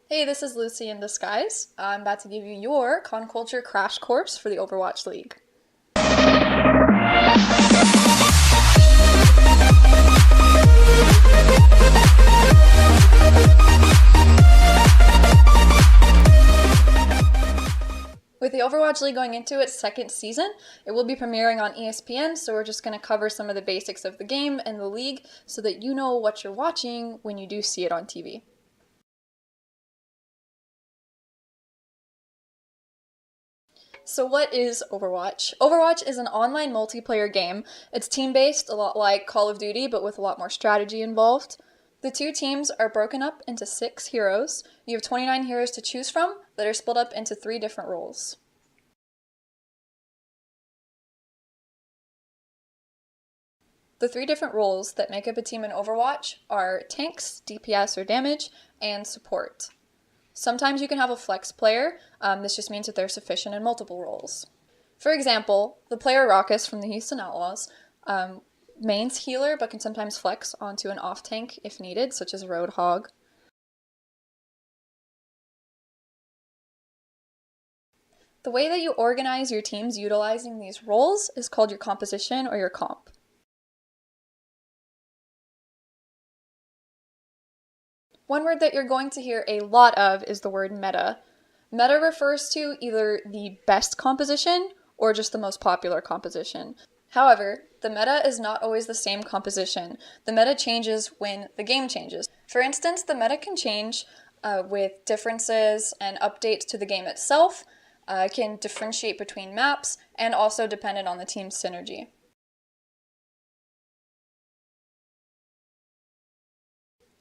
Hey, this is Lucy in disguise. I'm about to give you your Conculture crash course for the Overwatch League. With the Overwatch League going into its second season, it will be premiering on ESPN, so we're just going to cover some of the basics of the game and the league so that you know what you're watching when you do see it on TV. So what is Overwatch? Overwatch is an online multiplayer game. It's team-based, a lot like Call of Duty, but with a lot more strategy involved. The two teams are broken up into 6 heroes. You have 29 heroes to choose from that are split up into 3 different roles. The 3 different roles that make up a team in Overwatch are tanks, DPS or damage, and support. Sometimes you can have a flex player. This just means that they're sufficient in multiple roles. For example, the player Raucus from the Houston Outlaws mains healer but can sometimes flex onto an off tank if needed, such as Roadhog. The way that you organize your teams utilizing these roles is called your composition or your comp. One word that you're going to hear a lot of is the word meta. Meta refers to either the best composition or just the most popular composition. However, the meta is not always the same composition. The meta changes when the game changes. For instance, the meta can change with differences and updates to the game itself, can differentiate between maps, and also dependent on the team's synergy.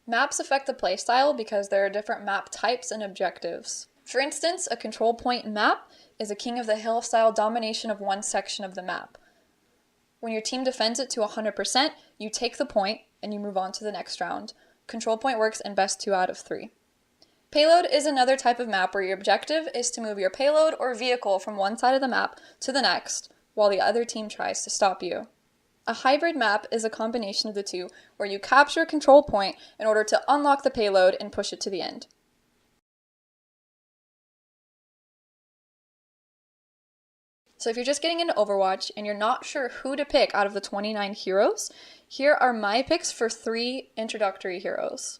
Maps affect the playstyle because there are different map types and objectives. For instance, a control point map is a king of the hill style domination of one section of the map. When your team defends it to 100%, you take the point and you move on to the next round. Control point works in best 2 out of 3. Payload is another type of map where your objective is to move your payload or vehicle from one side of the map to the next while the other team tries to stop you. A hybrid map is a combination of the two, where you capture a control point in order to unlock the payload and push it to the end. So if you're just getting into Overwatch and you're not sure who to pick out of the 29 heroes, here are my picks for 3 introductory heroes.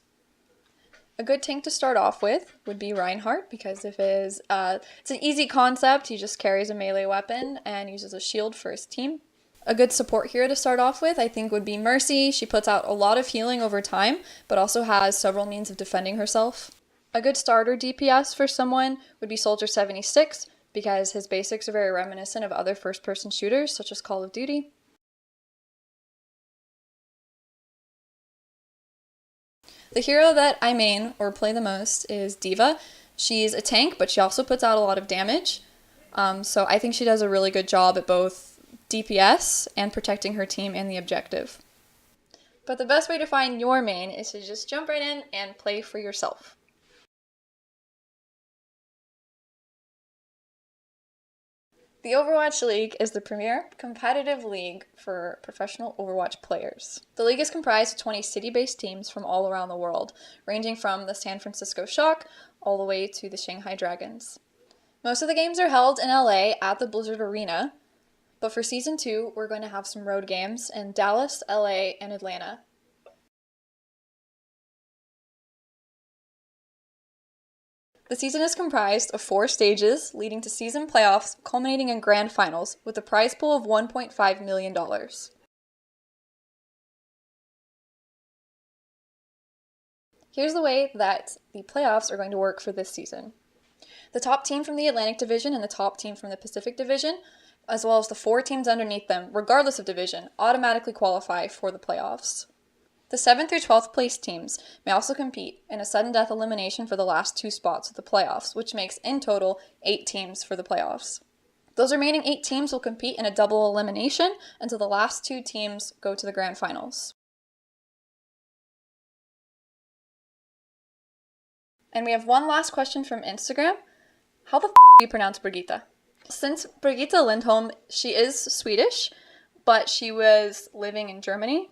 A good tank to start off with would be Reinhardt, because it's an easy concept. He just carries a melee weapon and uses a shield for his team. A good support hero to start off with, I think, would be Mercy. She puts out a lot of healing over time, but also has several means of defending herself. A good starter DPS for someone would be Soldier 76, because his basics are very reminiscent of other first-person shooters, such as Call of Duty. The hero that I main, or play the most, is D.Va. She's a tank, but she also puts out a lot of damage. So I think she does a really good job at both DPS and protecting her team and the objective. But the best way to find your main is to just jump right in and play for yourself. The Overwatch League is the premier competitive league for professional Overwatch players. The league is comprised of 20 city-based teams from all around the world, ranging from the San Francisco Shock all the way to the Shanghai Dragons. Most of the games are held in LA at the Blizzard Arena, but for Season 2, we're going to have some road games in Dallas, LA, and Atlanta. The season is comprised of 4 stages, leading to season playoffs, culminating in grand finals, with a prize pool of $1.5 million. Here's the way that the playoffs are going to work for this season. The top team from the Atlantic Division and the top team from the Pacific Division, as well as the 4 teams underneath them, regardless of division, automatically qualify for the playoffs. The 7th through 12th place teams may also compete in a sudden death elimination for the last 2 spots of the playoffs, which makes in total 8 teams for the playoffs. Those remaining 8 teams will compete in a double elimination until the last 2 teams go to the grand finals. And we have one last question from Instagram. How the f*** do you pronounce Brigitte? Since Brigitte Lindholm, she is Swedish, but she was living in Germany.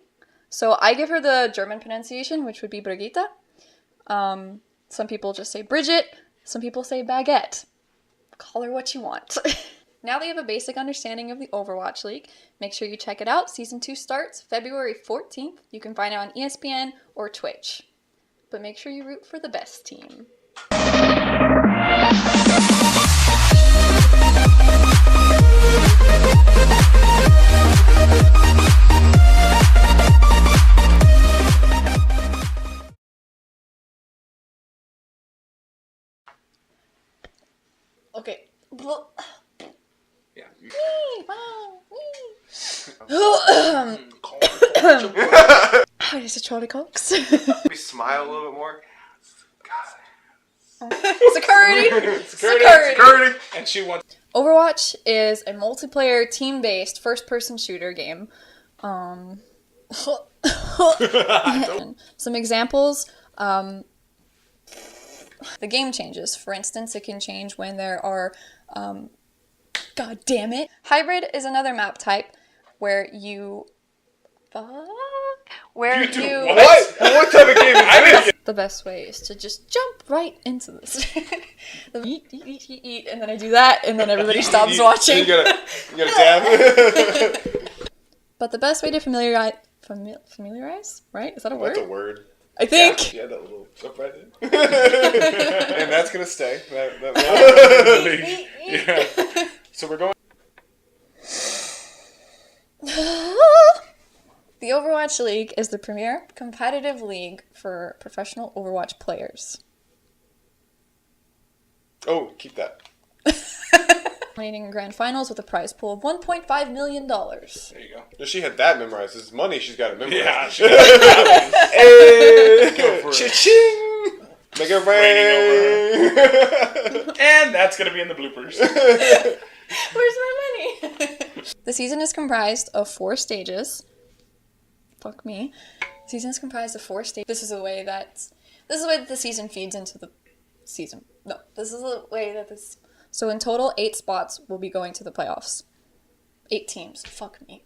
So I give her the German pronunciation, which would be Brigitte. Some people just say Bridget. Some people say Baguette. Call her what you want. Now that you have a basic understanding of the Overwatch League, make sure you check it out. Season 2 starts February 14th. You can find it on ESPN or Twitch. But make sure you root for the best team. Okay. Yeah. I need to try to coax. We smile a little bit more. Security. And she wants. Overwatch is a multiplayer, team-based, first-person shooter game. Some examples. The game changes. For instance, it can change when there are, God damn it. Hybrid is another map type where you... What type of game is this? The best way is to just jump right into this. Eat, and then I do that, and then everybody stops watching. You gotta dab. But the best way to familiarize, right? Is that a word? That's a word. I think. Yeah, that little up right there. And that's gonna stay. Yeah. So we're going. The Overwatch League is the premier competitive league for professional Overwatch players. Oh, keep that. Dominating grand finals with a prize pool of $1.5 million. There you go. No, she had that memorized. This is money she's got to memorize. Yeah. Hey, Go for it. Cha-ching! Make it rain. And that's going to be in the bloopers. Where's my money? The season is comprised of 4 stages. Fuck me. The season is comprised of 4 stages. This is the way that the season feeds into the season. No, this is the way that this... So in total, 8 spots will be going to the playoffs. 8 teams. Fuck me.